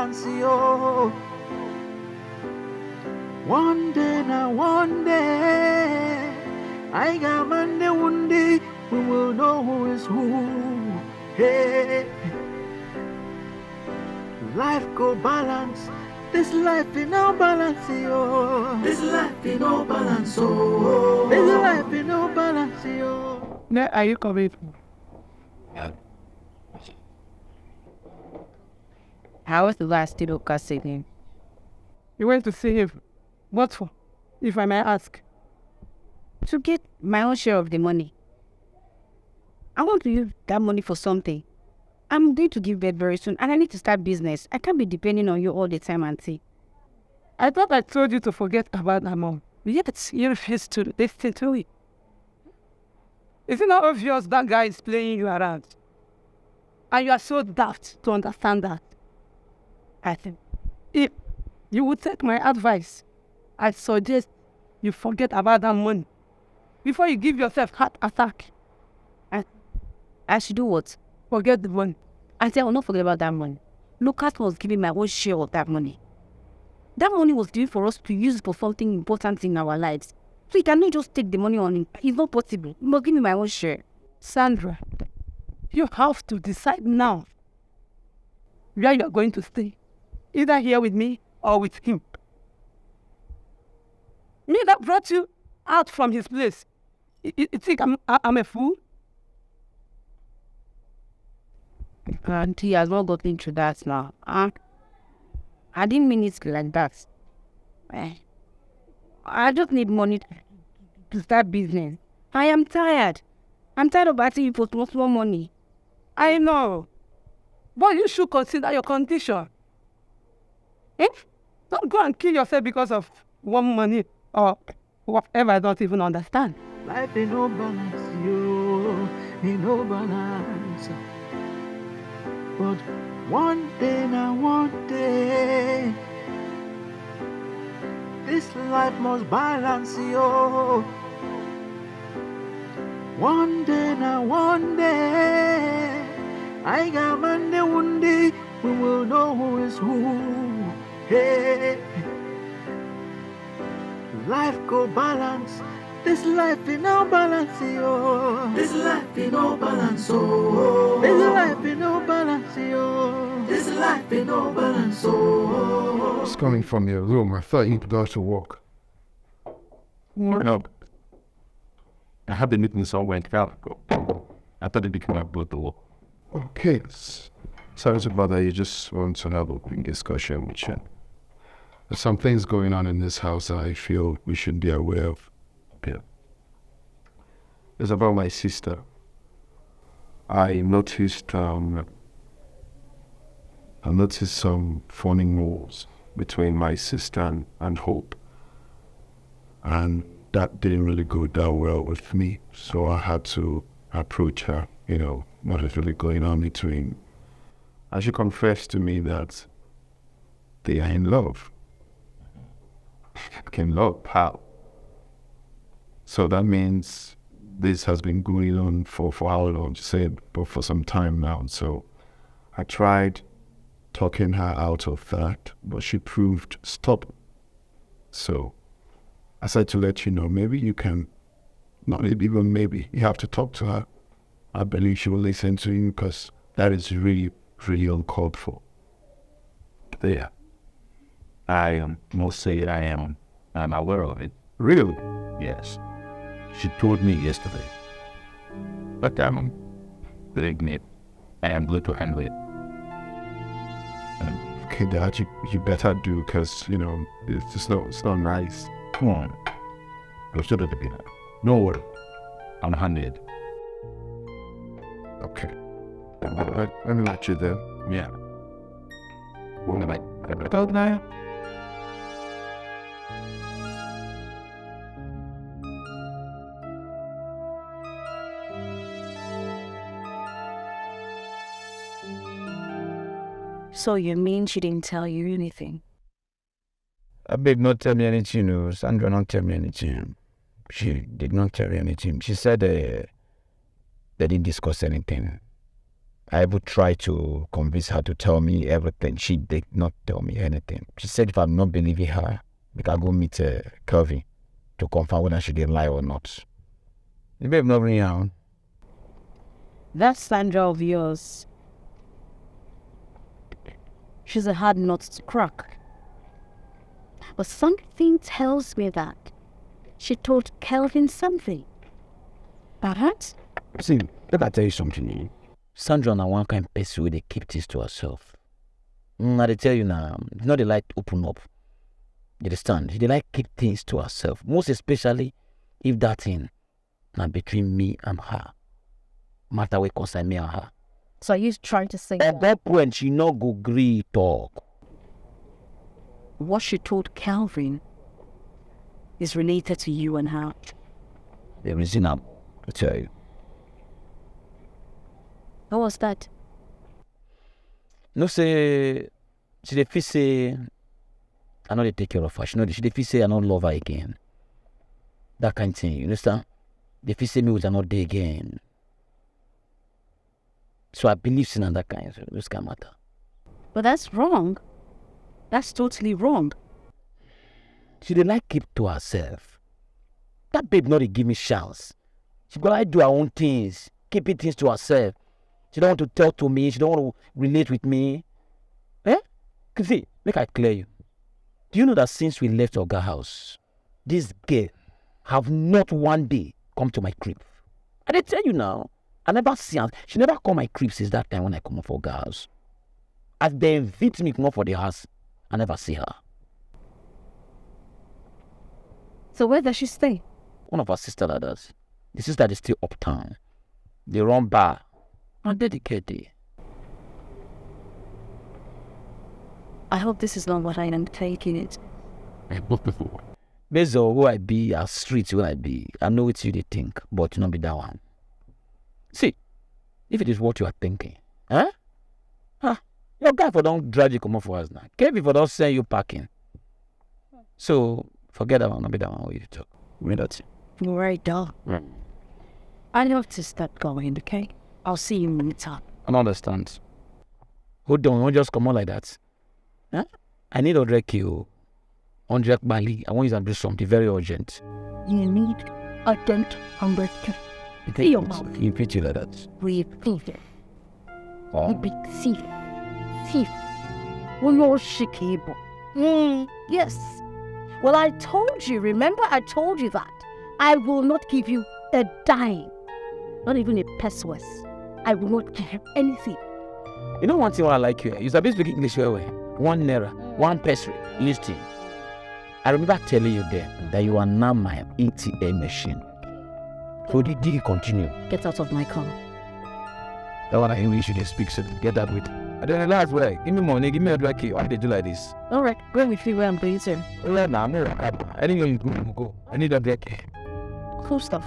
balance, yo. One day now, one day, I got Monday, one day, we will know who is who. Hey, life go balance. This life in no balance, yo. This life in no balance, oh. This life in no balance, yo. Where are you coming from? How was the last day of custody? You went to see him. What for, if I may ask? To get my own share of the money. I want to use that money for something. I'm going to give birth very soon, and I need to start business. I can't be depending on you all the time, Auntie. I thought I told you to forget about her mom. Yet you refuse to listen to it. Is it not obvious that guy is playing you around? And you are so daft to understand that. I think if you would take my advice, I suggest you forget about that money before you give yourself heart attack. I should do what? Forget the money. I said I will not forget about that money. Lucas was giving my own share of that money. That money was given for us to use for something important in our lives. So you cannot just take the money on him. It's not possible. You must give me my own share. Sandra, you have to decide now where you are going to stay. Either here with me or with him. Me that brought you out from his place. You think I'm a fool? Auntie has not gotten into that now. I didn't mean it like that. I just need money to start business. I am tired. I'm tired of asking you for small money. I know. But you should consider your condition. Don't go and kill yourself because of one money or whatever I don't even understand. Life ain't no balance, yo. Ain't no balance. But one day now, one day, this life must balance, yo. One day now, one day, I got Monday, one day, we will know who is who. Hey, life go balance. This life in no balance, yo. This life in no balance, oh. This life in no balance, yo. This life in no balance, oh. It's coming from your room. I thought you'd go to work. No. I have the meeting somewhere in Chicago. I thought it became a brutal. Okay. Sorry to bother you. Just want to have a quick discussion with you. There's some things going on in this house that I feel we should be aware of. Yeah. It's about my sister. I noticed some funny moves between my sister and Hope. And that didn't really go down well with me. So I had to approach her, what is really going on between. And she confessed to me that they are in love. Became love, pal. So that means this has been going on for how long? She said, but for some time now. So I tried talking her out of that, but she proved stubborn. So I said to let you know, maybe you can, not even maybe, you have to talk to her. I believe she will listen to you because that is really, really uncalled for. Yeah. I must say I'm aware of it. Really? Yes. She told me yesterday. But I'm doing it. I am going to handle it. Okay, Dad, you better do, because, it's not nice. Come on. You're still at the beginning. No worry. I'll handle it. Okay. Let me let you there. Yeah. Bye-bye. Good night. So you mean she didn't tell you anything? Babe not tell me anything, no. Sandra not tell me anything. She did not tell me anything. She said they didn't discuss anything. I would try to convince her to tell me everything. She did not tell me anything. She said if I'm not believing her, we can go meet Kelvin to confirm whether she did lie or not. The babe not bring out. That Sandra of yours, she's a hard nut to crack. But something tells me that she told Kelvin something. Perhaps? See, let me tell you something. Sandra na one kind person where they keep things to herself. I they tell you now, it's not they like to open up. You understand? They like keep things to herself. Most especially if that thing now between me and her. Matter what concern me and her. So are you trying to say At that point, she no go gree talk. what she told Kelvin is related to you and her? The reason I'm to tell you. What was that? No say she dey feel say I know they take care of her. She dey feel say I don't love her again. That kind of thing, you understand? They feel say me with another day again. So I believe in that kind of this kind of matter. But that's wrong. That's totally wrong. She dey like keep to herself. That babe not dey give me chance. She go like do her own things, keeping things to herself. She don't want to tell to me. She don't want to relate with me. See, make I clear you. Do you know that since we left Oga house, this girl have not one day come to my crib? I dey tell you now. I never see her. She never come my crib since that time when I come up for Oga house. As they invite me come up for the house, I never see her. So where does she stay? One of her sister that does. The sister is still uptown. They run bar. I'm dedicated. I hope this is not what I am taking it. Based on who I be, as street who I be, I know what you they think, but not be that one. See, if it is what you are thinking, your guy for don't drive you come up for us now. Kevin for don't send you packing. So forget that one, not be that one where you talk. We not. You're very dull. I have to start going, okay? I'll see you later. I don't understand. Hold on, don't just come on like that. I need 100K. 100 Bali. I want you to do something very urgent. You need a dent 100K. See your mouth. You pitch you like that. Repeat it. Oh. Big thief. Thief. Well, you're shikable. Yes. Well, I told you. Remember, I told you that. I will not give you a dime. Not even a pesewas. I will not give you anything. You know one thing why I like you? You sabi speak English very well. 1 naira, 1 peso. Listen. I remember telling you then that you are now my ATM machine. So did you continue? Get out of my car. That one I English you dey speak, so get that with. I don't know last way. Give me money, give me 100K. Why they do like this? All right, go with me where I'm going to. Well, now I'm not. Anyway, you go. I need 100K. Cool stuff.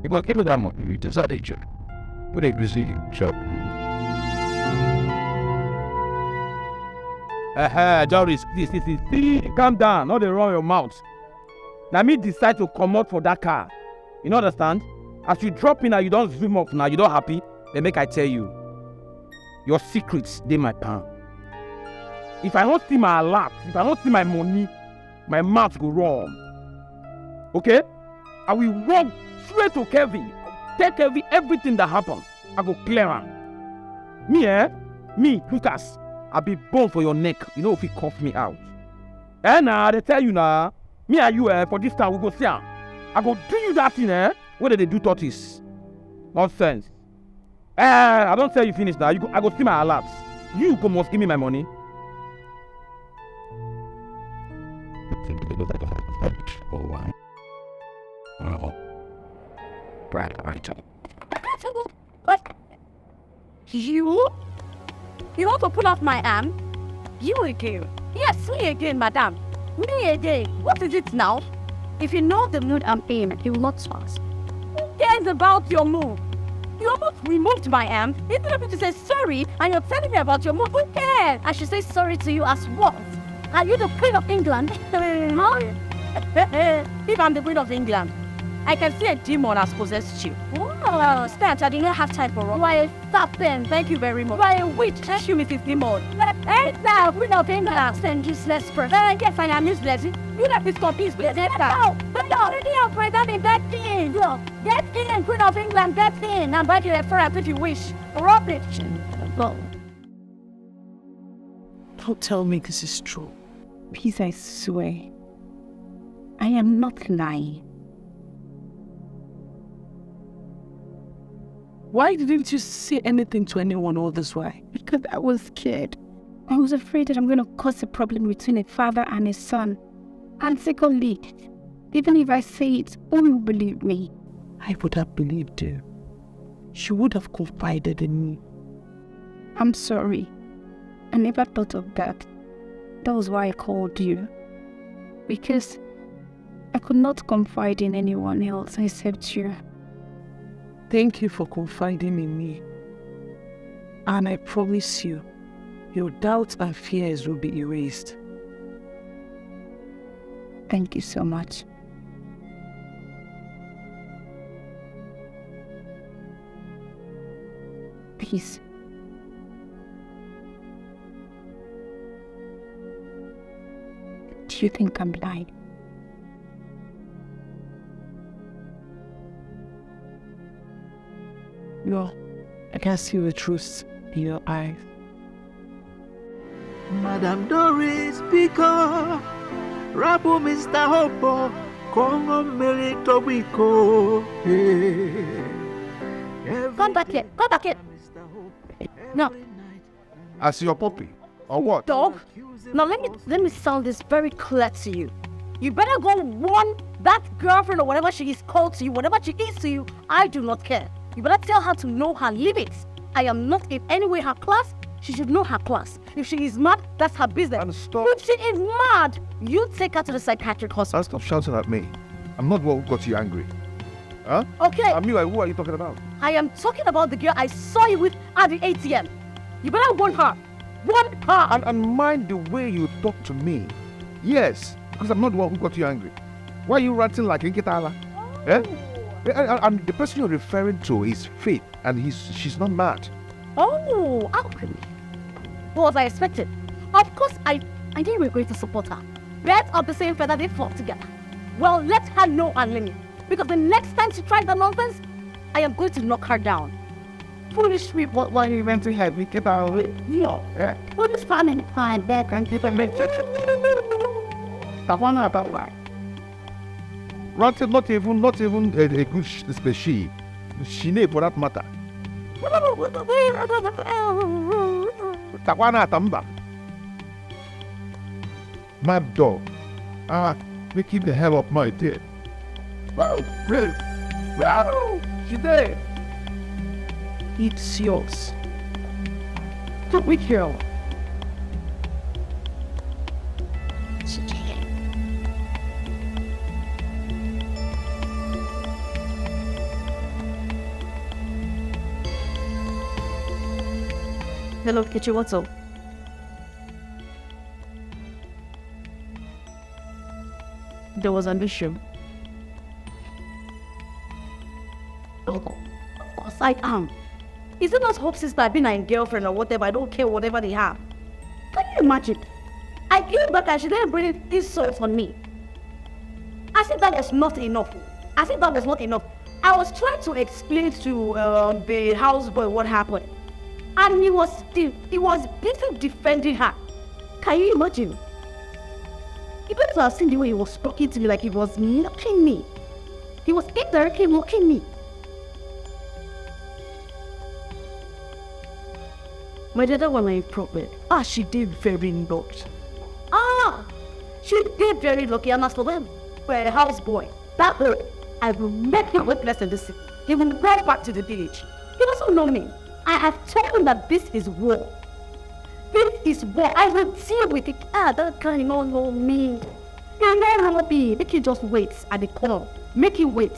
You go give me that money. You just had a job. What a busy job. Joris, please, calm down. Not dey run your mouth. Now me decide to come out for that car. You know understand? As you drop in and you don't zoom up now, you don't happy. Then make I tell you, your secrets they my palm. If I don't see my alert, if I don't see my money, my mouth go wrong. Okay? I will walk straight to Kevin. Tell Kevin everything that happened. I go clear him. Me, Lucas. I be born for your neck. You know if he cough me out. Nah, they tell you now. Me and you for this time we go see him. I go do you that thing where they do tortoise. Nonsense. I don't tell you finish now. I go see my alerts. You go must give me my money. What? You want to pull off my arm? You again? Yes, me again, madam. Me again. What is it now? If you know the mood I'm in, you will not trust. Who cares about your mood? You almost removed my arm. Instead of you to say sorry, and you're telling me about your mood. Who cares? I should say sorry to you as what? Are you the Queen of England? If I'm the Queen of England, I can see a demon has possessed you. Oh, Stat, I didn't have time for you are a serpent. Thank you very much. You are a witch. Thank you, Mrs. Demon. Hey, now, we're not paying that. Send useless person. Yes, I am useless. You have this confused with that. No, already have present in that thing. Get in, Queen of England, get in. I'm back here for if you wish. Rubbish. Don't tell me this is true. Please, I swear. I am not lying. Why didn't you say anything to anyone all this while? Because I was scared. I was afraid that I'm going to cause a problem between a father and a son. And secondly, even if I say it, who will believe me? I would have believed you. She would have confided in me. I'm sorry. I never thought of that. That was why I called you. Because I could not confide in anyone else except you. Thank you for confiding in me. And I promise you, your doubts and fears will be erased. Thank you so much. Please. Do you think I'm lying? No, I can see the truth in your eyes. Madam Doris, speak up. Rabu Mr. Hopo, Kongo Melito Wiko. Come back here. Come back here. No. As your puppy, or what? Dog. Now let me sound this very clear to you. You better go warn that girlfriend or whatever she is called to you, whatever she is to you, I do not care. You better tell her to know her limits. I am not in any way her class. She should know her class. If she is mad, that's her business. And stop. If she is mad, you take her to the psychiatric hospital. Stop shouting at me. I'm not what got you angry. Huh? Okay. I mean, like, who are you talking about? I am talking about the girl I saw you with at the ATM. You better warn her. Warn her. And mind the way you talk to me. Yes, because I'm not the one who got you angry. Why are you ranting like Inkitala? Eh? And the person you're referring to is Faith, and she's not mad. Oh, what was I expecting? Of course, I knew we were going to support her. Birds of the same feather, they flock together. Well, let her know her limit. Because the next time she tries that nonsense, I am going to knock her down. Foolish people, why you went to have me get out of it? No. Foolish family, fine, bad, and people make it. The one about why. Ranting not even a good species. She name for that matter. Tawana Tamba. Mad dog. Making the hell of my dead. Wow, really? Wow, she's dead. It's yours. Don't we kill? Hello, Kitchi, what's up? There was an issue. Of course I am. Is it not hope sister being a girlfriend or whatever? I don't care whatever they have. Can you imagine? I came back and she didn't bring this salt on me. I said that was not enough. I was trying to explain to the houseboy what happened. And he was busy defending her. Can you imagine? You better have seen the way he was talking to me like he was mocking me. He was indirectly mocking me. My daughter was my problem. She did very not. She did very lucky. And as for them, for a houseboy, that boy, I will make him witness in this city. He will go back to the village. He doesn't know me. I have told him that this is war. This is war. I will deal with it. That guy don't know me. You're not happy. Make him just wait at the corner. Make him wait.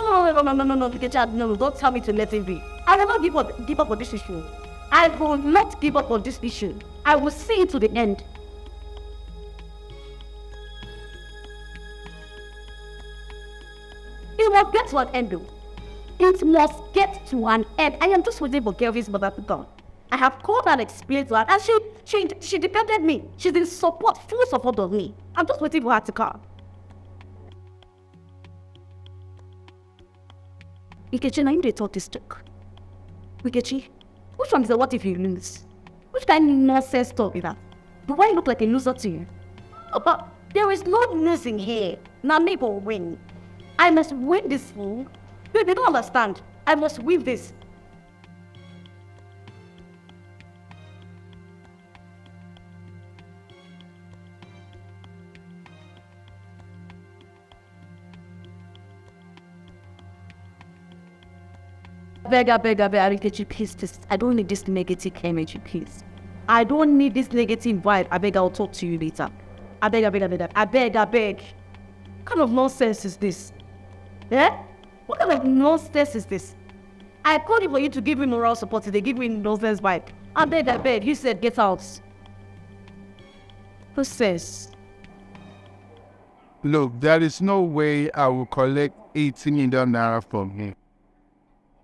No, don't tell me to let it be. I will not give up on this issue. I will not give up on this issue. I will see it to the end. It must get to an end, though. It must get to an end. I am just waiting for Kelvin's mother to come. I have called her and explained to her, and she defended me. She's in support, full support of me. I'm just waiting for her to come. Ikechi, now you dey talk this talk. Ikechi, which one is the what if you lose? Which kind of nonsense talk is that? Do I look like a loser to you? Oh, but there is no losing here. Now me will win. I must win this fool. They don't understand. I must win this. I beg, Ikechi, please. I don't need this negative energy, please. I don't need this negative vibe. I beg, I'll talk to you later. I beg. What kind of nonsense is this? Yeah? What kind of nonsense is this? I called you for you to give me moral support. They give me nonsense vibe. I beg. You said get out. Who says? Look, there is no way I will collect 80 million naira from him.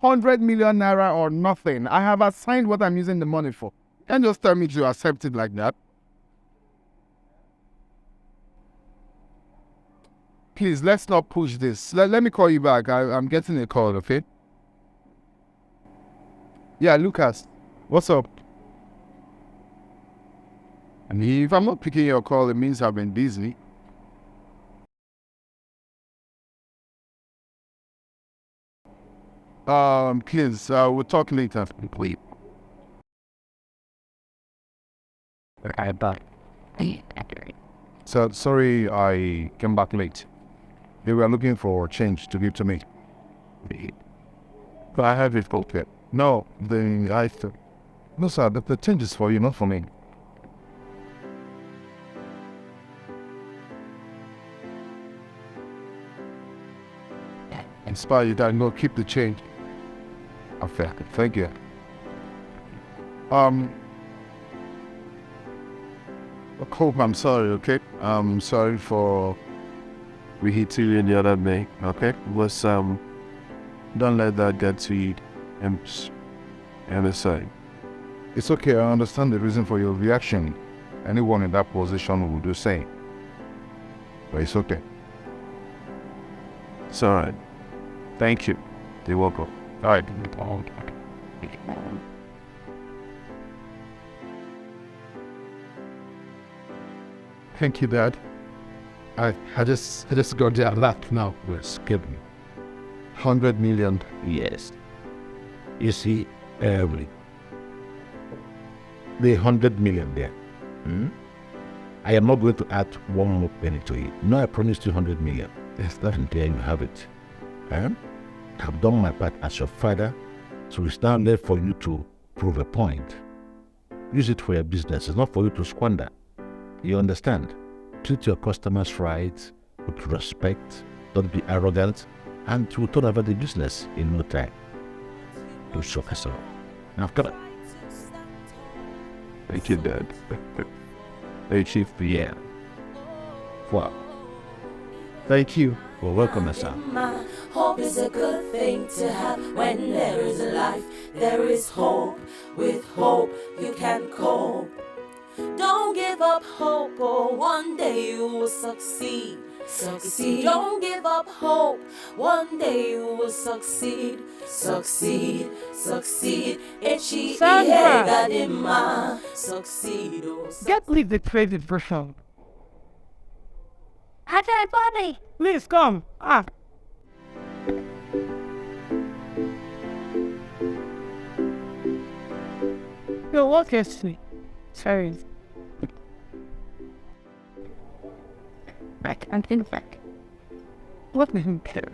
100 million naira or nothing. I have assigned what I'm using the money for. Don't just tell me to accept it like that. Please, let's not push this. Let me call you back. I'm getting a call, okay? Yeah, Lucas. What's up? And if I'm not picking your call, it means I've been busy. Please, we'll talk later. Please. Okay, bye. So, sorry I came back late. They were looking for change to give to me. But I have it okay. No, no, sir, the change is for you, not for me. Inspire you that no, keep the change. Okay, thank you. Hope I'm sorry, okay? I'm sorry for reheating you the other day, okay? Don't let that get to you. Understand? It's okay, I understand the reason for your reaction. Anyone in that position will do the same. But it's okay. It's alright. Thank you. You're welcome. Alright. Thank you, Dad. I just got that laugh now. Well, skip me. 100 million. Yes. You see, the 100 million there. I am not going to add one more penny to it. No, I promised you 100 million. Yes, Dad. And there you have it. I've done my part as your father, so it's now left for you to prove a point. Use it for your business. It's not for you to squander. You understand? Treat your customers right, with respect, don't be arrogant, and you will turn over the business in no time. Do show yourself. Now, come on. Thank you, Dad. Hey, Chief Pierre. Wow. Thank you. Well, welcome, sir. Hope is a good thing to have. When there is a life, there is hope. With hope, you can cope. Don't give up hope, or one day you will succeed. Succeed. Don't give up hope. One day you will succeed. Succeed. Sandra. Succeed. Get me the credit version. Hi, buddy. Please come. Yo, what is me? Sorry. Back and think back. What made him care?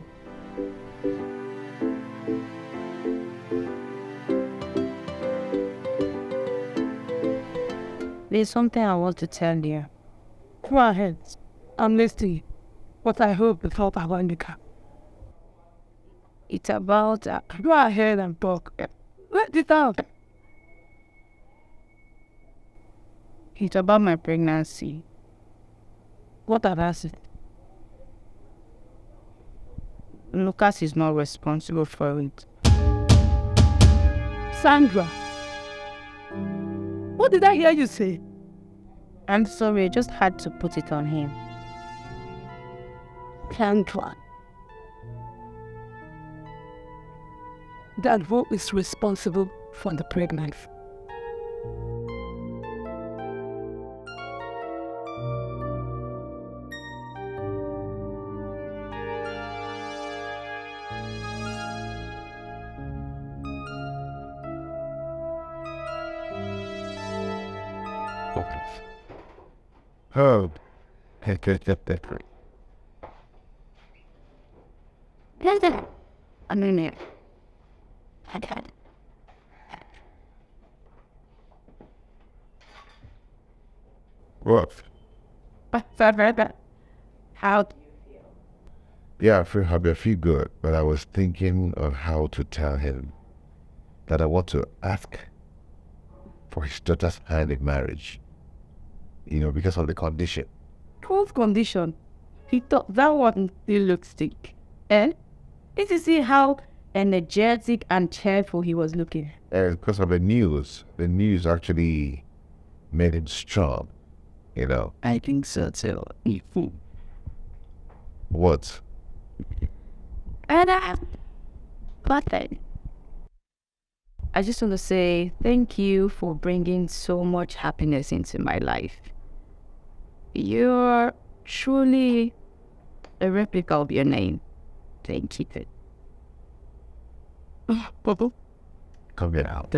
There's something I want to tell you. Go ahead. I'm listening. But I hope the thought about the car. It's about... go ahead and talk. Let it out. It's about my pregnancy. What about it? Lucas is not responsible for it. Sandra, what did I hear you say? I'm sorry, I just had to put it on him. Sandra. Then who is responsible for the pregnancy? Oh. I mean it. What? How? Yeah, I feel happy. I feel good. But I was thinking of how to tell him that I want to ask for his daughter's hand in marriage. Because of the condition. What condition? He thought that one still looks sick. Eh? Did you see how energetic and cheerful he was looking? Because of the news. The news actually made him strong. I think so too. What? And nothing. I just want to say thank you for bringing so much happiness into my life. You're truly a replica of your name. Thank you. Come get out.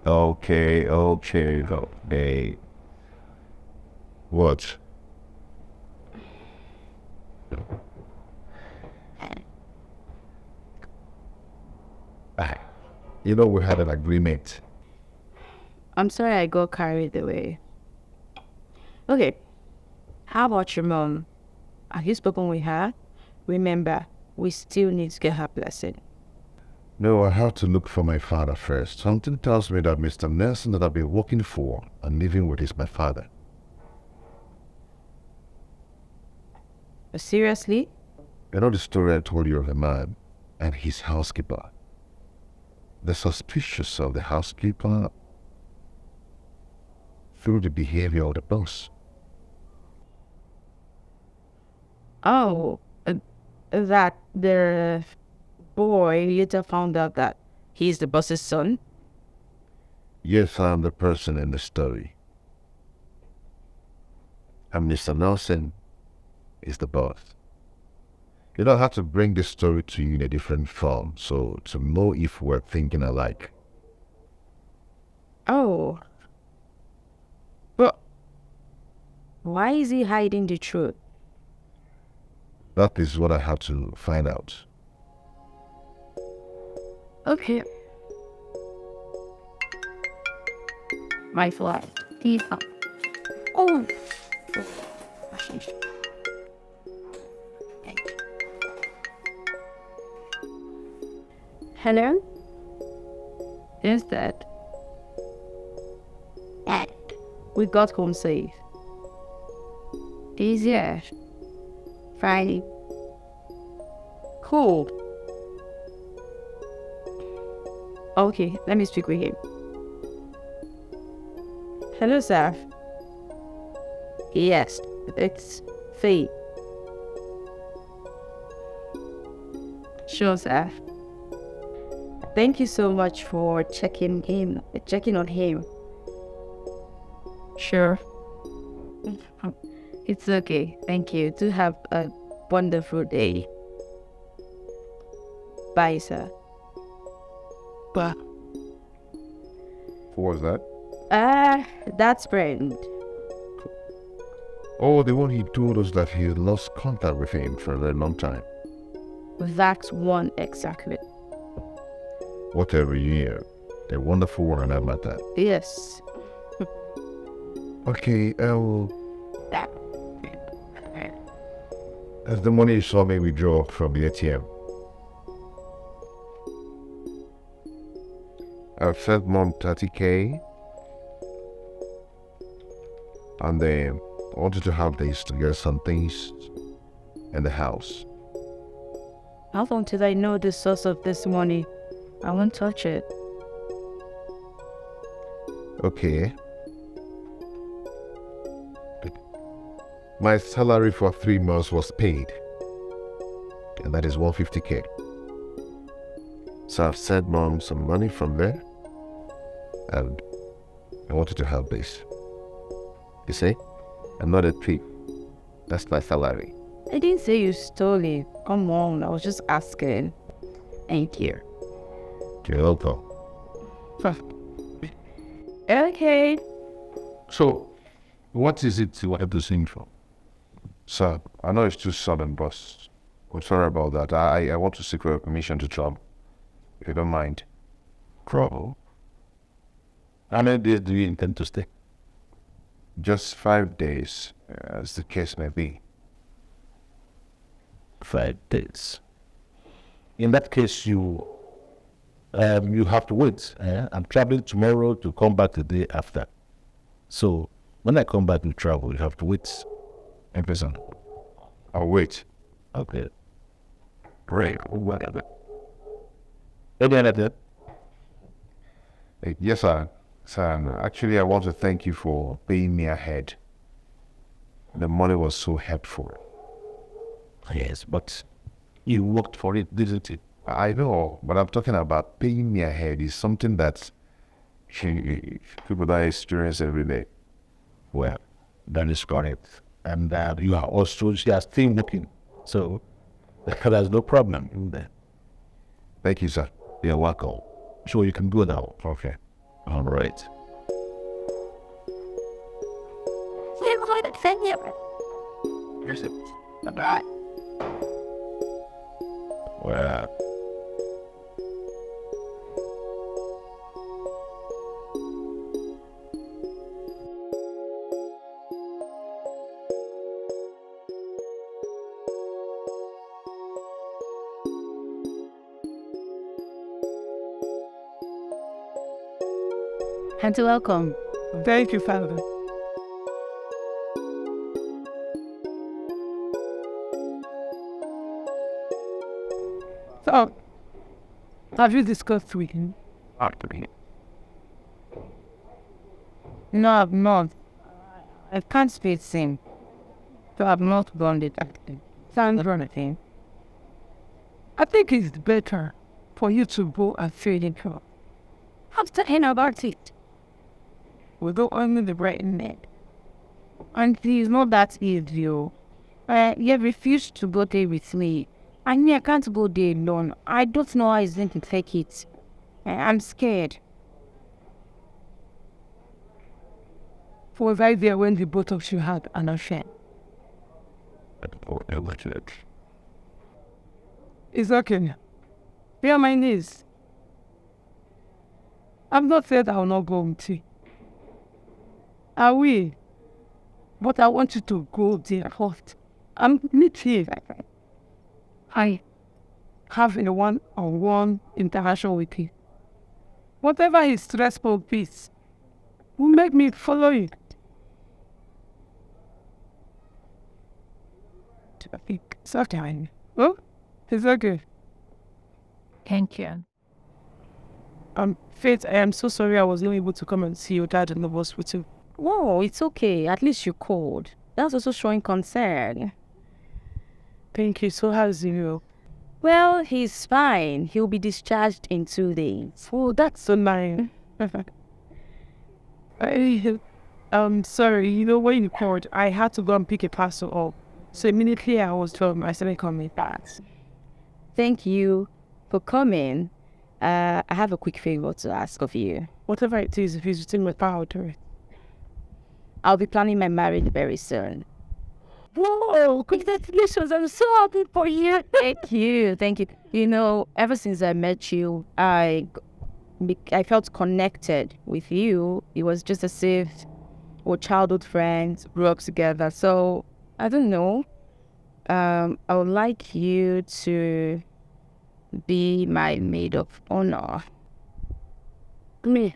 Okay. What? We had an agreement. I'm sorry I got carried away. Okay, how about your mom? Have you spoken with her? Remember, we still need to get her blessing. No, I have to look for my father first. Something tells me that Mr. Nelson that I've been working for and living with is my father. Seriously? The story I told you of the man and his housekeeper. They're suspicious of the housekeeper through the behavior of the boss. Oh, that the boy later found out that he's the boss's son? Yes, I'm the person in the story. And Mr. Nelson is the boss. I have to bring this story to you in a different form, so to know if we're thinking alike. Oh. But why is he hiding the truth? That is what I have to find out. Okay. My fly. He's up. Oh. Hello? Is that? We got home safe. Easier. Friday. Cool. Okay, let me speak with him. Hello, sir. Yes, it's Faye. Sure, sir. Thank you so much for checking on him. Sure. It's okay. Thank you. Do have a wonderful day. Bye, sir. But Who was that? That's friend. Oh, the one he told us that he lost contact with him for a very long time. That's one exactly. Whatever you hear, a wonderful one and I matter. Yes. Okay, That's the money you saw me withdraw from the ATM. I've sent Mom 30K. And I wanted to have this to get some things in the house. How long till I know the source of this money? I won't touch it. Okay. My salary for 3 months was paid. And that is 150K. So I've sent Mom some money from there. And I wanted to have this. You see? I'm not a thief. That's my salary. I didn't say you stole it. Come on, I was just asking. Thank you. You're welcome. Okay. So, what is it you have to sing for? Sir, I know it's too sudden, but we're sorry about that. I want to seek your permission to travel, if you don't mind. Travel? How many days do you intend to stay? Just 5 days, as the case may be. 5 days. In that case, you have to wait. I'm traveling tomorrow to come back the day after. So when I come back to travel, you have to wait. In person. I'll wait. Okay. Great. Whatever. Any other? Yes, sir. Sir, actually, I want to thank you for paying me ahead. The money was so helpful. Yes, but you worked for it, didn't you? I know, but I'm talking about paying me ahead is something that people don't experience every day. Well, that is correct. And you are still working. So there's no problem in there. Thank you, sir. You're welcome. So you can go now. Okay. All right. Here's it. Bye-bye. Well, And welcome. Thank you, Father. So, have you discussed with him? No, I've not. I can't face him. So I've not done it actually. Sandra, Anything. I think it's better for you to go and feed in her. I'm telling about it. We don't only the right net. And he's not that easy. He refused to go there with me. I mean, I can't go there alone. I don't know how he's going to take it. I'm scared. Was I there when the both of you had an affair? It's okay. Be on my knees. I've not said I will not go with you. I will. But I want you to go there first. I'm meet here. I have a one-on-one interaction with you. Whatever is stressful piece will make me follow you. Sometime. Oh, it's okay. Thank you. Faith, I am so sorry I was not able to come and see your dad in the hospital. Whoa, it's okay. At least you called. That's also showing concern. Thank you. So how's you? Well, he's fine. He'll be discharged in 2 days. Oh, that's so nice. I'm sorry. You know, when you called, I had to go and pick a parcel up. So immediately I was told I started coming back. Thank you for coming. I have a quick favor to ask of you. Whatever it is, if it's within my power, do it. I'll be planning my marriage very soon. Whoa, congratulations. I'm so happy for you. Thank you. Thank you. You know, ever since I met you, I felt connected with you. It was just as if we're childhood friends, grew up together. So, I don't know. I would like you to be my maid of honor. Me.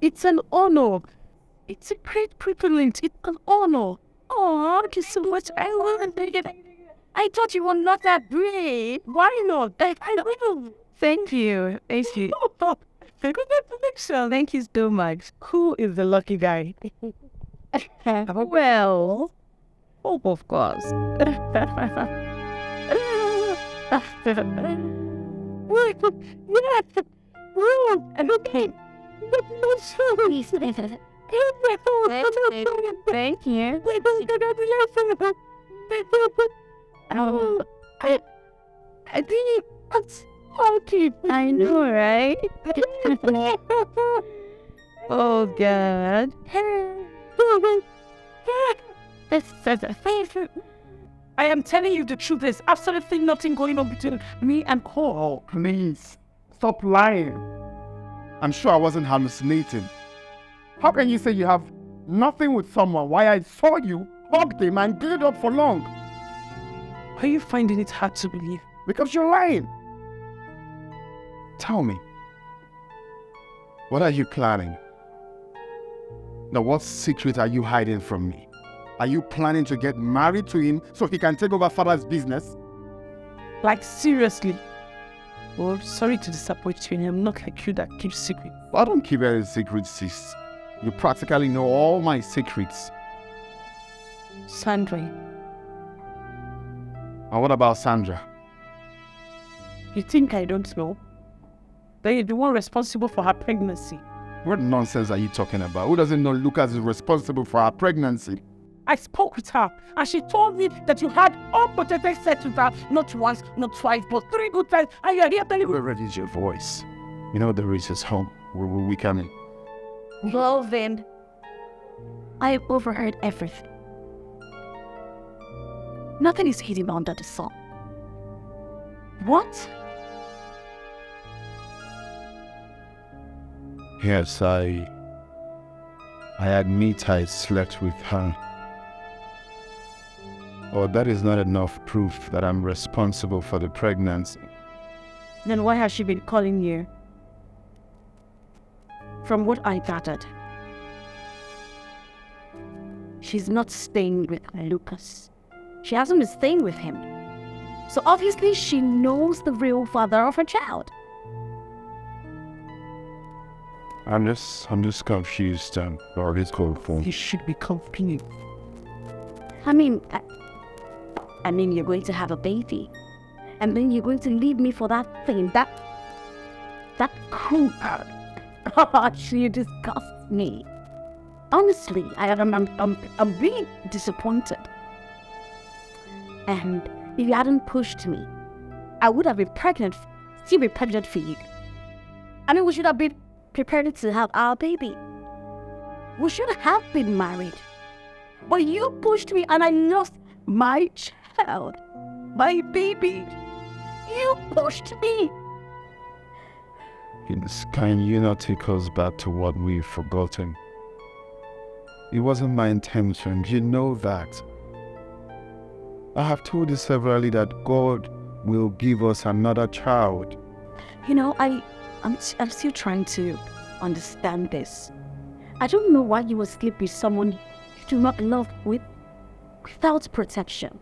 It's an honor. It's a great privilege. It's an honor. Oh, thank you so much. I thought you were not that brave. Why not? I will. Thank you. Thank you. Congratulations. Thank you so much. Who is the lucky guy? Well, Hope, of course. Okay. Thank you. I think it's okay. I know, right? Oh, God. I am telling you the truth. There's absolutely nothing going on between me and Cole. Please, stop lying. I'm sure I wasn't hallucinating. How can you say you have nothing with someone while I saw you, hugged him, and glued up for long? Are you finding it hard to believe? Because you're lying. Tell me, what are you planning? Now, what secret are you hiding from me? Are you planning to get married to him so he can take over father's business? Like, seriously? Oh, sorry to disappoint you. I'm not like you that keeps secrets. I don't keep any secrets, sis. You practically know all my secrets. Sandra, And what about Sandra? you think I don't know? That you're the one responsible for her pregnancy. What nonsense are you talking about? Who doesn't know Lucas is responsible for her pregnancy? I spoke with her, and she told me that you had unprotected sex with her, not once, not twice, but 3 good times, and you're here telling me... Where is your voice? You know the race is home. We can... Well then, I overheard everything. Nothing is hidden under the sun. What? Yes, I admit I slept with her. Oh, that is not enough proof that I'm responsible for the pregnancy. Then why has she been calling you? From what I gathered, she's not staying with Lucas. She hasn't been staying with him. So obviously she knows the real father of her child. I'm just confused, or this called for. You should be confused. I mean, you're going to have a baby. And then you're going to leave me for that thing, that cool. Gosh, you disgust me. Honestly, I'm really disappointed. And if you hadn't pushed me, I would have been pregnant, still be pregnant for you. I mean, we should have been prepared to have our baby. We should have been married. But you pushed me and I lost my child, my baby. You pushed me. Can you not take us back to what we've forgotten? It wasn't my intention, you know that. I have told you severally that God will give us another child. You know, I'm still trying to understand this. I don't know why you would sleep with someone you do not love without protection.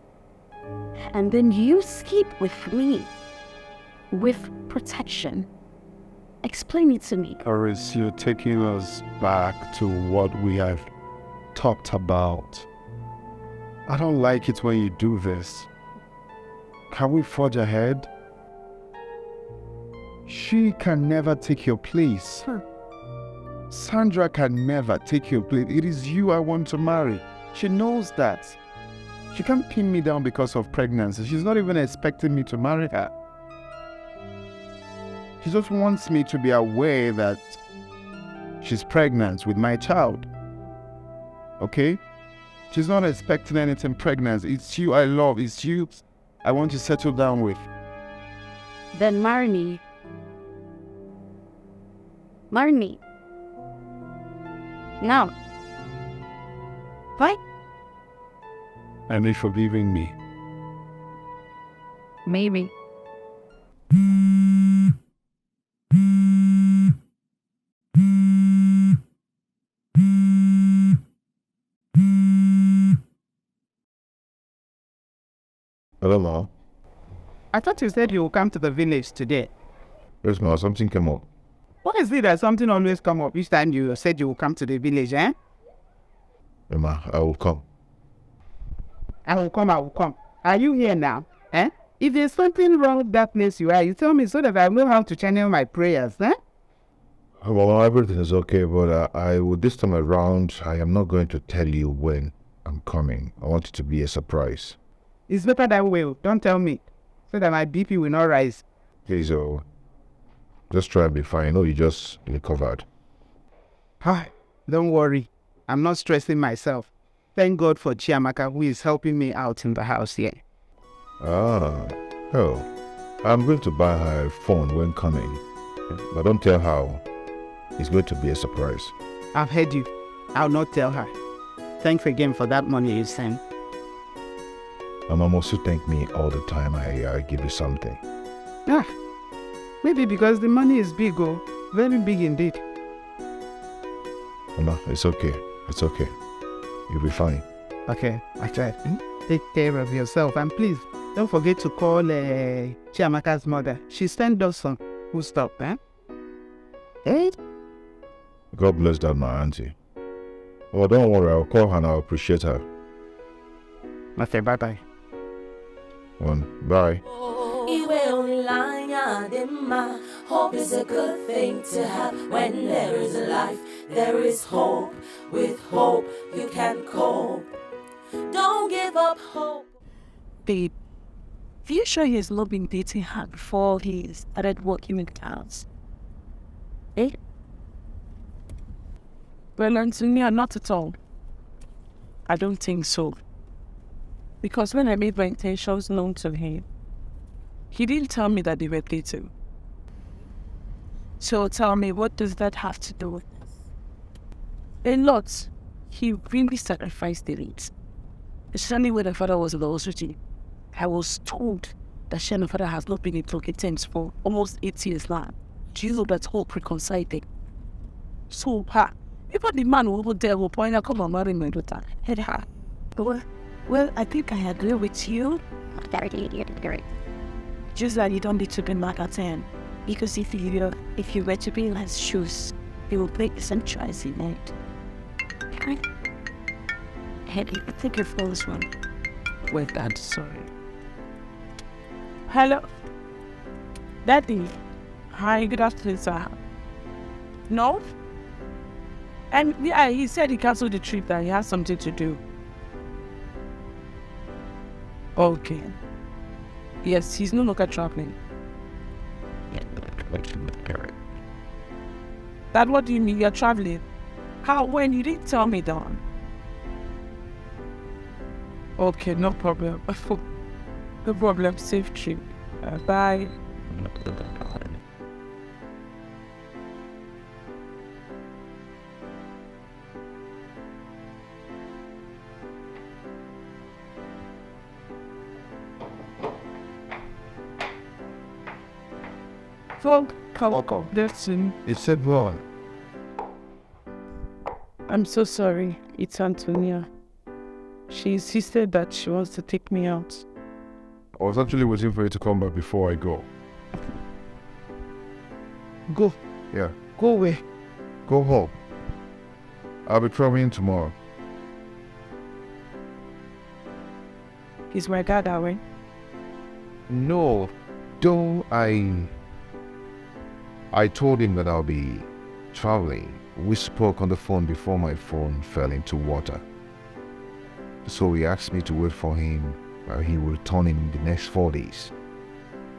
And then you sleep with me with protection. Explain it to me. Doris, you're taking us back to what we have talked about. I don't like it when you do this. Can we forge ahead? She can never take your place. Sandra can never take your place. It is you I want to marry. She knows that. She can't pin me down because of pregnancy. She's not even expecting me to marry her. She just wants me to be aware that she's pregnant with my child. Okay? She's not expecting anything pregnant. It's you I love. It's you I want to settle down with. Then marry me. Marry me. Now. Why? And if forgiving me. Maybe. Hello, Ma. I thought you said you will come to the village today. Yes, Ma. Something came up. Why is it that something always come up each time you said you will come to the village, eh? Yeah, Ma, I will come. I will come. Are you here now? Eh? If there's something wrong with that place you are, you tell me so that I know how to channel my prayers, eh? Well, everything is okay, but I will this time around, I am not going to tell you when I'm coming. I want it to be a surprise. It's better that way. Don't tell me, so that my BP will not rise. Please, just try and be fine. I know you just recovered. Hi, don't worry. I'm not stressing myself. Thank God for Chiamaka, who is helping me out in the house here. Oh, I'm going to buy her a phone when coming, but don't tell her. It's going to be a surprise. I've heard you. I'll not tell her. Thanks again for that money you sent. Mama also thank me all the time I give you something. Maybe because the money is big, very big indeed. Mama, it's okay. It's okay. You'll be fine. Okay, I tried. Take care of yourself, and please don't forget to call Chiamaka's mother. She sent us some food stuff, eh? Hey. God bless that, my auntie. Oh, don't worry. I'll call her and I'll appreciate her. Okay, bye-bye. Bye. Hope is a good thing to have. When there is life, there is hope. With hope, you can cope. Don't give up hope. Babe, are you sure he has not been dating her before he started working with cows? Eh? Well, Antonia, not at all. I don't think so. Because when I made my intentions known to him, he didn't tell me that they were dating. So tell me, what does that have to do with this? A lot. He really sacrificed it. Especially when the father was in the hospital. I was told that she and the father has not been in talking terms for almost 8 years now. Do you know that whole reconciled thing? So, even the man over there will point out, come and marry my daughter. Head her. Well, I think I agree with you. Just that you don't need to be mad at him. Because if you were to be in his shoes, he will break the same choice he made. Okay? Hey, I think your phone is wrong. Wait, Dad, sorry. Hello? Daddy. Hi, good afternoon, sir. No? And yeah, he said he canceled the trip, that he has something to do. Okay. Yes, he's no longer traveling. Dad, what do you mean you're traveling? How? When? You didn't tell me that. Okay, no problem. No problem. Safe trip. Bye. Welcome. Listen. It said what? I'm so sorry. It's Antonia. She insisted that she wants to take me out. I was actually waiting for you to come back before I go. Go. Yeah. Go away. Go home. I'll be traveling tomorrow. Is my dad away? No. Though I told him that I'll be traveling. We spoke on the phone before my phone fell into water. So he asked me to wait for him while he will return in the next 4 days.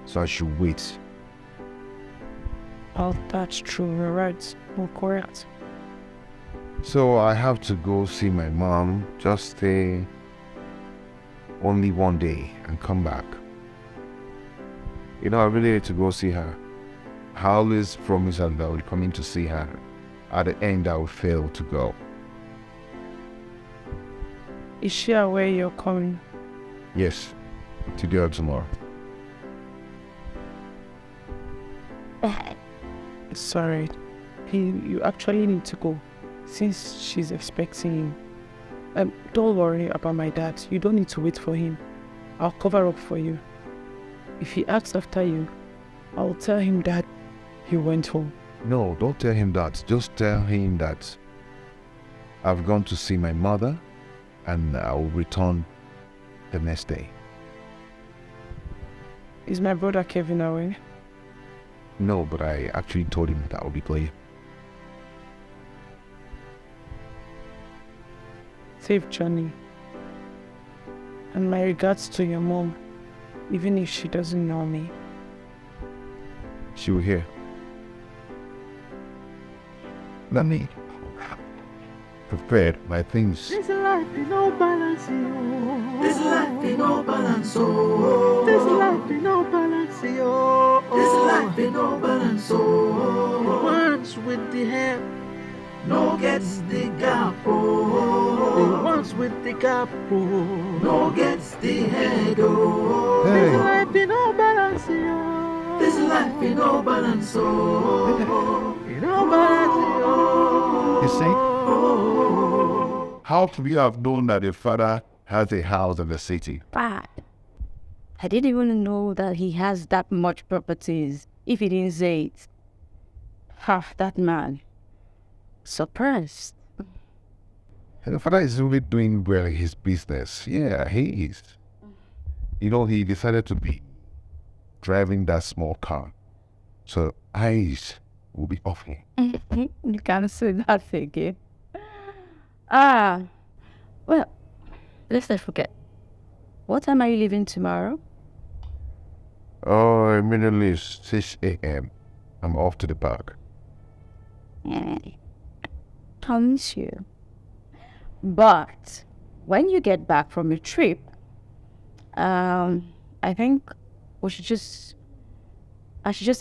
So I should wait. Oh, that's true. You're right. You're correct. So I have to go see my mom, just stay only 1 day and come back. You know, I really need to go see her. I always promise her that I will come in to see her. At the end, I will fail to go. Is she aware you're coming? Yes, today or tomorrow. Sorry. You actually need to go since she's expecting you. Don't worry about my dad. You don't need to wait for him. I'll cover up for you. If he asks after you, I'll tell him that he went home. No, don't tell him that. Just tell him that I've gone to see my mother and I'll return the next day. Is my brother Kevin away? No, but I actually told him that I'll be playing. Safe journey. And my regards to your mom, even if she doesn't know me. She will hear. Let me prepare my things. This life in no balance, yo. This life in no balance, oh. This life in no balance, yo. This life in no balance, oh. The ones with the hair, no gets the gap, oh. The ones with the gap, oh. No gets the head, oh. Hey. This life in no balance, yo. This life in no balance, oh. In no balance, yo. You see? How could you have known that your father has a house in the city? But I didn't even know that he has that much properties if he didn't say it. Ha, that man. Surprised. Your father is really doing well in his business. Yeah, he is. You know, he decided to be driving that small car. So eyes will be off him. You can't say that again. Well, let's not forget. What time are you leaving tomorrow? Oh, immediately 6 a.m. I'm off to the park. I'll miss you. But when you get back from your trip, I think I should just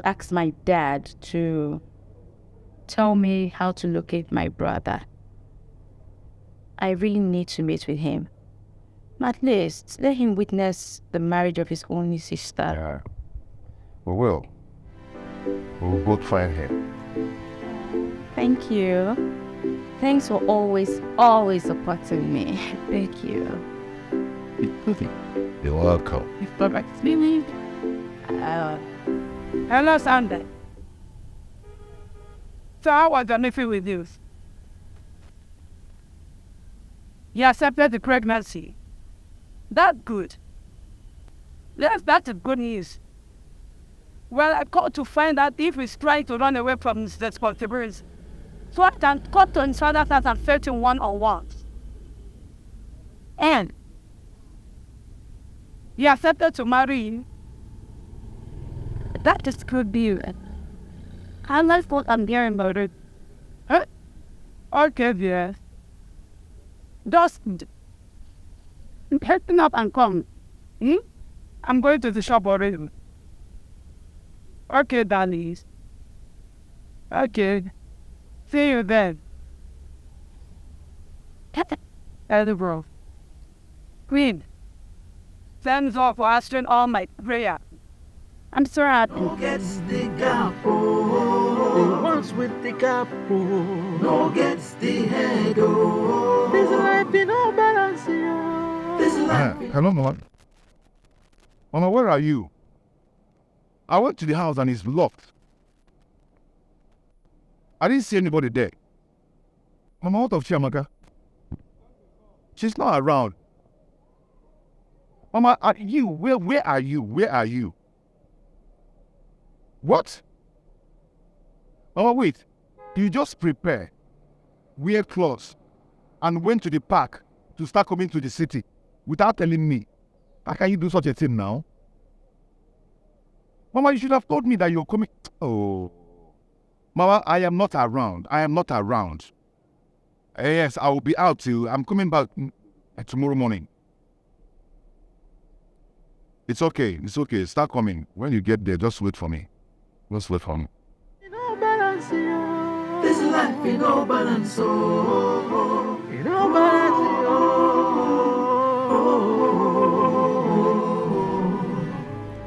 ask my dad to tell me how to locate my brother. I really need to meet with him. At least let him witness the marriage of his only sister. Yeah. We will. We'll both find him. Thank you. Thanks for always supporting me. Thank you. You're welcome. It's perfect. Hello, Sunday. So how was your nephew with you? He accepted the pregnancy. That's good. Yes, that's good news. Well, I called to find out if he's trying to run away from his responsibilities. So I can cut to his father's house and fetch him one-on-one. And he accepted to marry him. That is good news. I like what I'm hearing about it. Huh? Okay, dear. Just hasten up and come. I'm going to the shop already. Okay, darlings. Okay. See you then. Elder bro. Queen. Thanks all for answering all my prayer. I'm sorry. No gets the gap, oh. The ones with the gap, oh. No gets the head, oh. This life in no balance, yo. This life. Hello, Mama. Mama, where are you? I went to the house and it's locked. I didn't see anybody there. Mama, what of Chiamaka? She's not around. Mama, where are you? Where are you? What? Mama, wait. You just prepare, wear clothes, and went to the park to start coming to the city without telling me. How can you do such a thing now? Mama, you should have told me that you're coming. Oh. Mama, I am not around. I am not around. Yes, I will be out till I'm coming back tomorrow morning. It's okay. It's okay. Start coming. When you get there, just wait for me. Just wait for me. No balance, yo. This life in no balance, oh. In no balance, yo.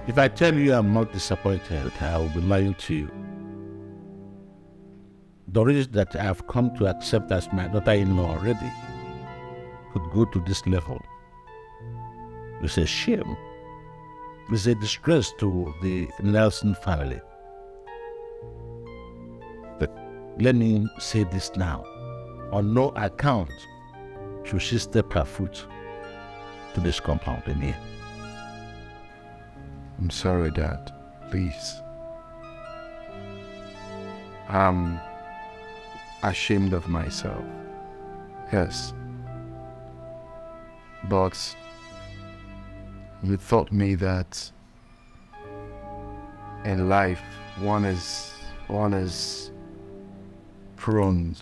If I tell you I'm not disappointed, I will be lying to you. The risk that I have come to accept as my daughter-in-law already could go to this level. It's a shame. It's a disgrace to the Nelson family. But let me say this now. On no account should she step her foot to this compound in here. I'm sorry, Dad. Please. I'm ashamed of myself. Yes. But you taught me that in life one is prone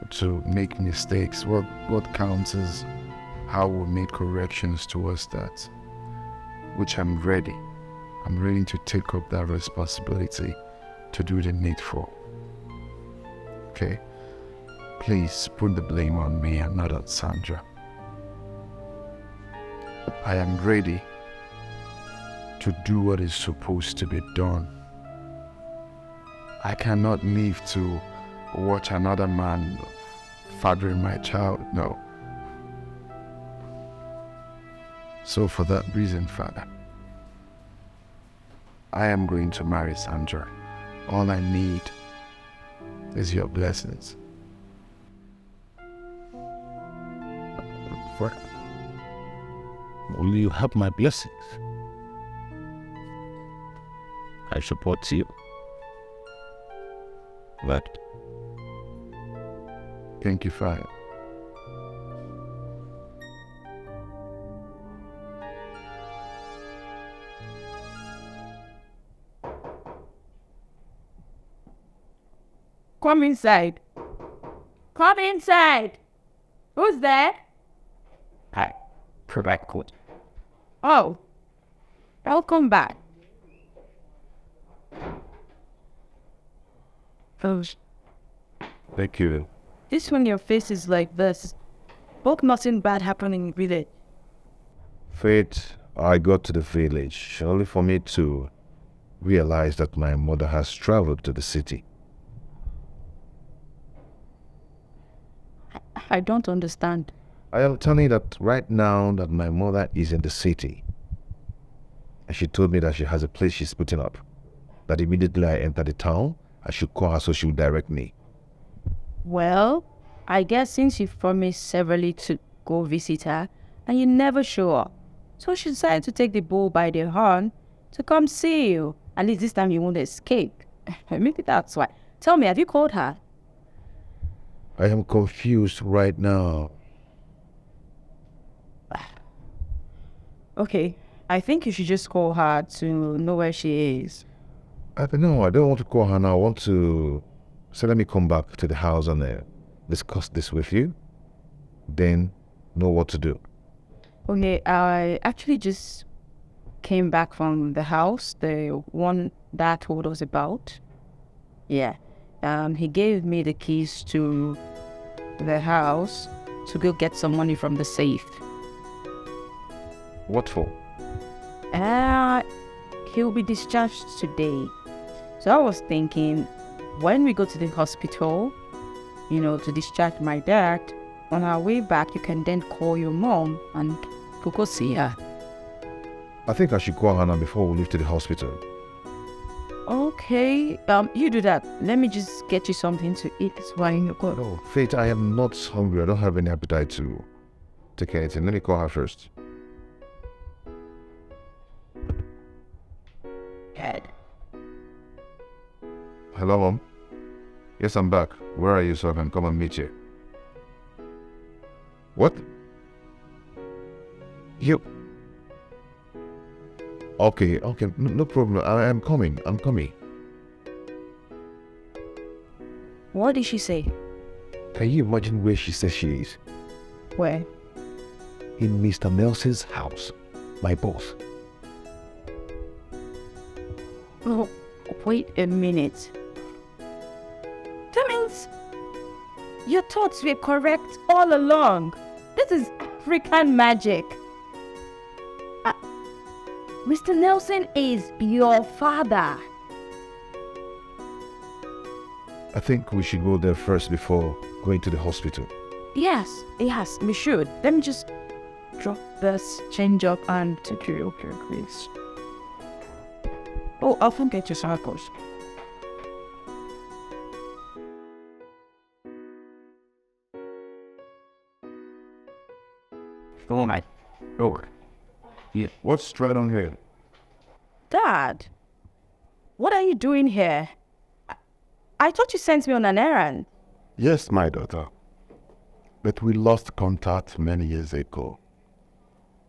to make mistakes. What counts is how we make corrections towards that, which I'm ready. I'm ready to take up that responsibility to do the needful. Okay? Please put the blame on me and not on Sandra. I am ready to do what is supposed to be done. I cannot live to watch another man fathering my child. No. So for that reason, Father, I am going to marry Sandra. All I need is your blessings. For only you have my blessings. I support you. But Thank you, Father. Come inside. Come inside. Who's there? Hi, provide code. Oh, welcome back. Oh, Thank you. this when your face is like this. Hope nothing bad happening with it. Faith, I got to the village only for me to realize that my mother has traveled to the city. I don't understand. I am telling you that right now that my mother is in the city. And she told me that she has a place she's putting up. That immediately I enter the town, I should call her so she will direct me. Well, I guess since you promised severally to go visit her, and you never show up, so she decided to take the bull by the horn to come see you. At least this time you won't escape. Maybe that's why. Tell me, have you called her? I am confused right now. Okay, I think you should just call her to know where she is. I don't know, I don't want to call her now. I want to say, let me come back to the house and discuss this with you. Then know what to do. Okay, I actually just came back from the house, the one Dad told us about. Yeah, he gave me the keys to the house to go get some money from the safe. What for? He'll be discharged today. So I was thinking, when we go to the hospital, to discharge my dad, on our way back, you can then call your mom and we'll go see her. I think I should call her now before we leave to the hospital. Okay, you do that. Let me just get you something to eat while you go. No, Faith, I am not hungry. I don't have any appetite to take anything. Let me call her first. Dad. Hello, Mom. Yes, I'm back. Where are you so I can come and meet you? What? You... Okay, no problem. I'm coming. What did she say? Can you imagine where she says she is? Where? In Mr. Nelson's house. My boss. Oh, wait a minute. That means your thoughts were correct all along. This is African magic. Mr. Nelson is your father. I think we should go there first before going to the hospital. Yes, we should. Let me just drop this, change up, and take you. Okay, please. Oh, I'll get your samples. Oh my. Oh, yeah. What's right on here? Dad, what are you doing here? I thought you sent me on an errand. Yes, my daughter. But we lost contact many years ago.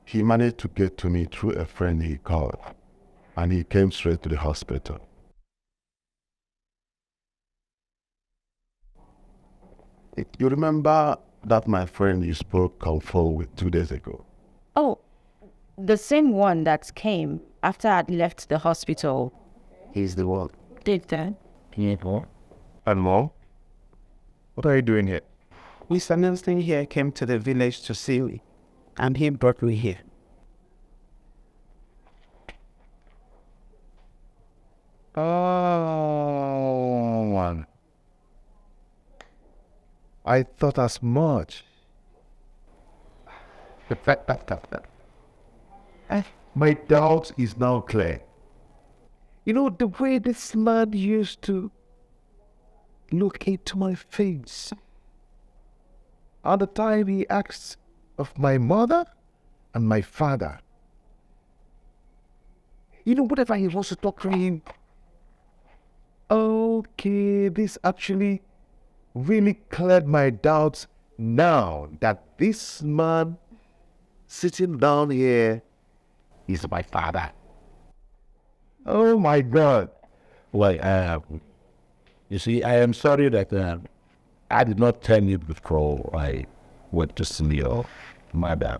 He managed to get to me through a friend he called, and he came straight to the hospital. You remember that my friend you spoke on phone with 2 days ago? Oh, the same one that came after I'd left the hospital. He's the one. Did that? And Mom? What are you doing here? Mr. Nelson here came to the village to see me, and he brought me here. Oh, man. I thought as much. My doubt is now clear. You know, the way this man used to look into my face, at the time he asked of my mother and my father. You know, whatever he wants to talk to him. Okay, this actually really cleared my doubts now that this man sitting down here is my father. Oh my God. Well, you see, I am sorry that I did not tell you before I went to see your mother.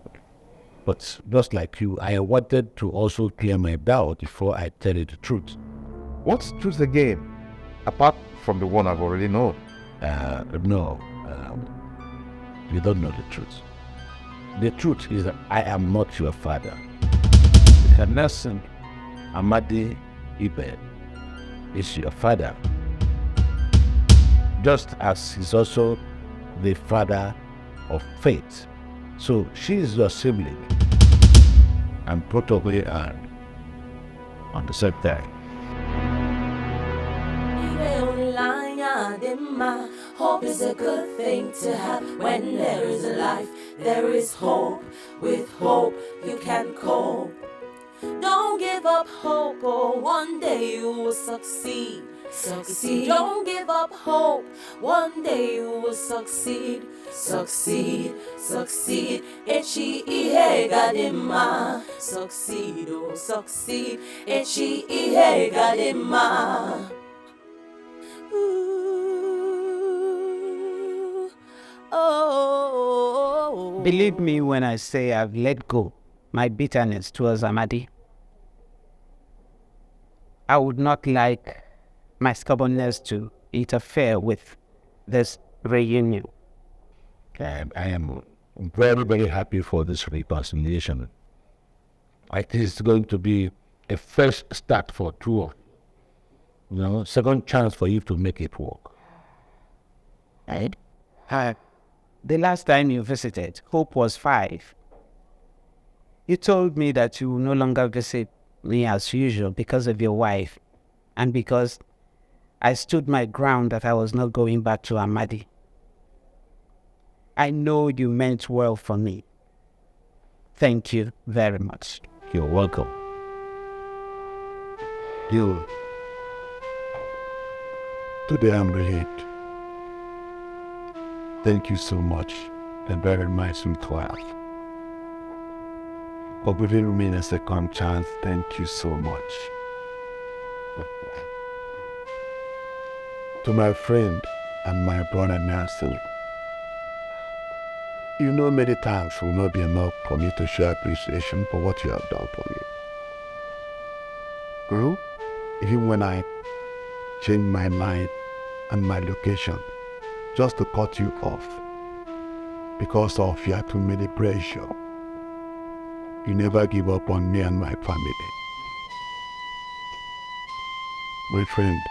But just like you, I wanted to also clear my doubt before I tell you the truth. What's truth again? Apart from the one I've already known. No, you don't know the truth. The truth is that I am not your father. Mr. Nelson Amadi Ibe is your father, just as he's also the father of Faith. So she is your sibling, and protocol and on the same time. Hope is a good thing to have. When there is a life, there is hope. With hope, you can cope. Don't give up hope, or one day you will succeed. Succeed. Don't give up hope. One day you will succeed. Succeed, succeed. Echi ihe gadima. Succeed, oh succeed. Echi ihe gadima. Oh. Believe me when I say I've let go my bitterness towards Amadi. I would not like my stubbornness to interfere with this reunion. I am very, very happy for this reconciliation. I think it's going to be a fresh start for two of you. You know, second chance for you to make it work. Right? The last time you visited, Hope was 5. You told me that you will no longer visit me as usual because of your wife, and because I stood my ground that I was not going back to Amadi. I know you meant well for me. Thank you very much. You're welcome. Today I'm relieved. Thank you so much, and very nice and class. For giving me a second chance, thank you so much. To my friend and my brother Nelson, you know many times will not be enough for me to show appreciation for what you have done for me. Guru, even when I changed my mind and my location just to cut you off because of your too many pressure, you never give up on me and my family. My friend,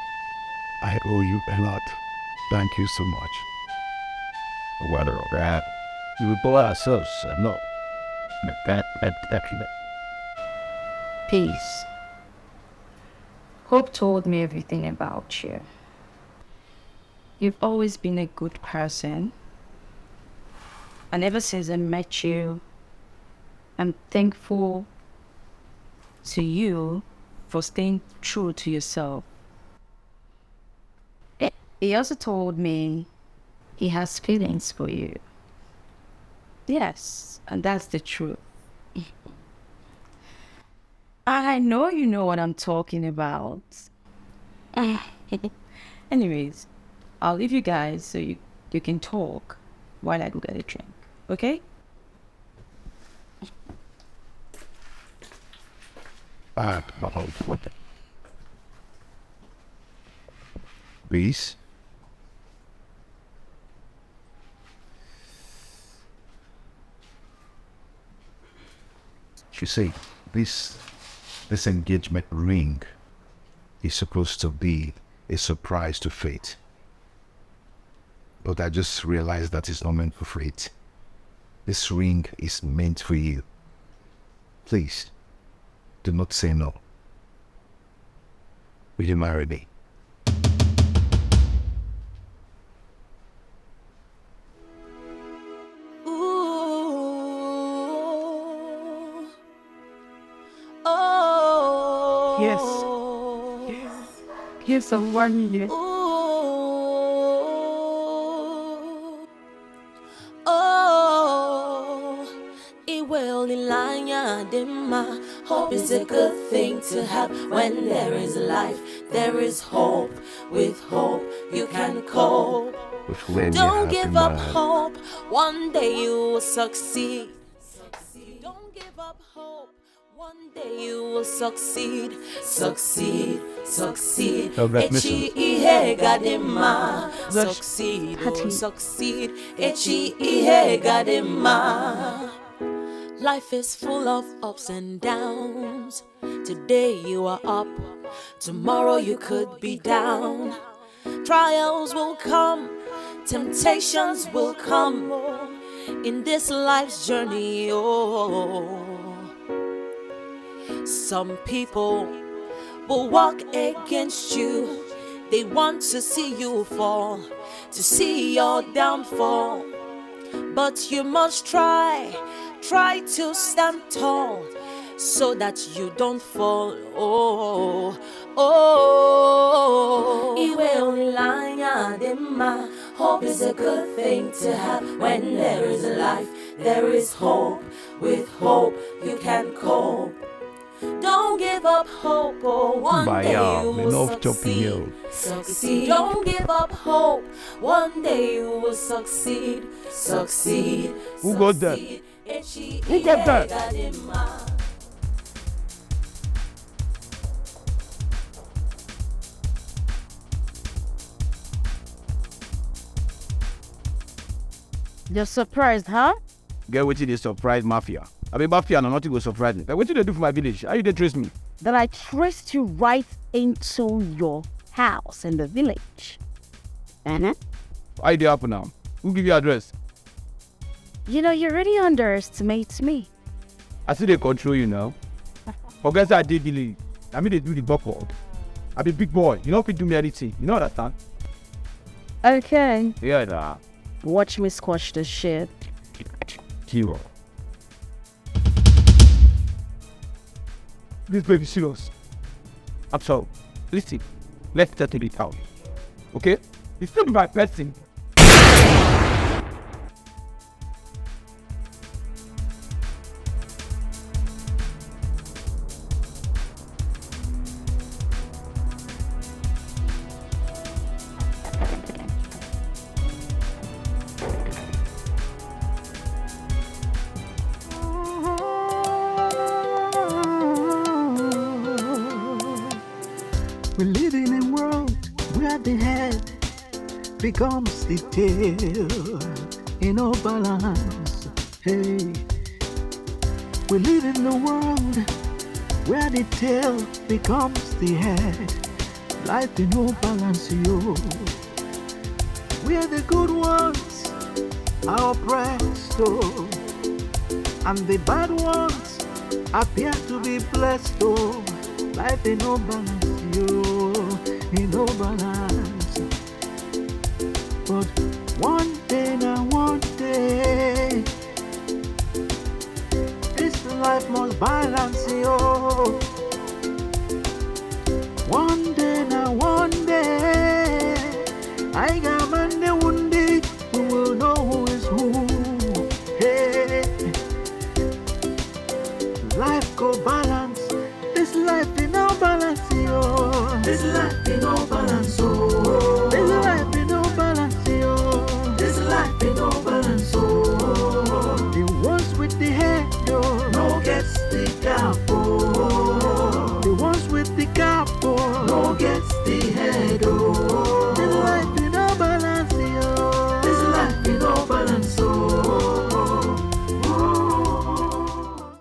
I owe you a lot. Thank you so much. Whether or not we will pull ourselves, no. Peace. Hope told me everything about you. You've always been a good person. And ever since I met you, I'm thankful to you for staying true to yourself. He also told me he has feelings for you. Yes, and that's the truth. I know you know what I'm talking about. Anyways, I'll leave you guys so you can talk while I go get a drink, okay? Please. You see, this engagement ring is supposed to be a surprise to fate. But I just realized that it's not meant for fate. This ring is meant for you. Please, do not say no. Will you marry me? Yes. Here's a 1 minute. Hope is a good thing to have. When there is life, there is hope. With hope, you can cope. Don't give up hope. One day you will succeed. Don't give up hope. One day you will succeed. Succeed. Echi gadima. Succeed. Succeed. Echi gadima. Life is full of ups and downs. Today you are up, tomorrow you could be down. Trials will come, temptations will come in this life's journey. Some people will walk against you. They want to see you fall, to see your downfall. But you must try to stand tall so that you don't fall. Hope is a good thing to have. When there is life, there is hope. With hope, you can cope. Don't give up hope, one day you will succeed. Don't give up hope, one day you will succeed. Who got that? Who got that? You're surprised, huh? Get what you surprise mafia. I mean mafia and nothing will surprise me. But what did they do for my village? How you they trace me? That I traced you right into your house in the village. How you they happen now? Who give you address? You know, you really underestimate me. I see they control you now. Forget that I did believe. I mean they do the buckle. I be big boy. You know if you do me anything. You know that, huh? Okay. Yeah, nah. Watch me squash this shit. Hero. This baby serious. I'm sorry. Listen, let's settle it out. Okay? It's still my person. We live in a world where the head becomes the tail in no balance. Hey, we live in a world where the tail becomes the head. life in no balance, yo. Where the good ones are oppressed, oh, and the bad ones appear to be blessed, oh. Life in no balance, yo, in no balance. But one day now, one day, this life must balance, yo. One day now, one day, I got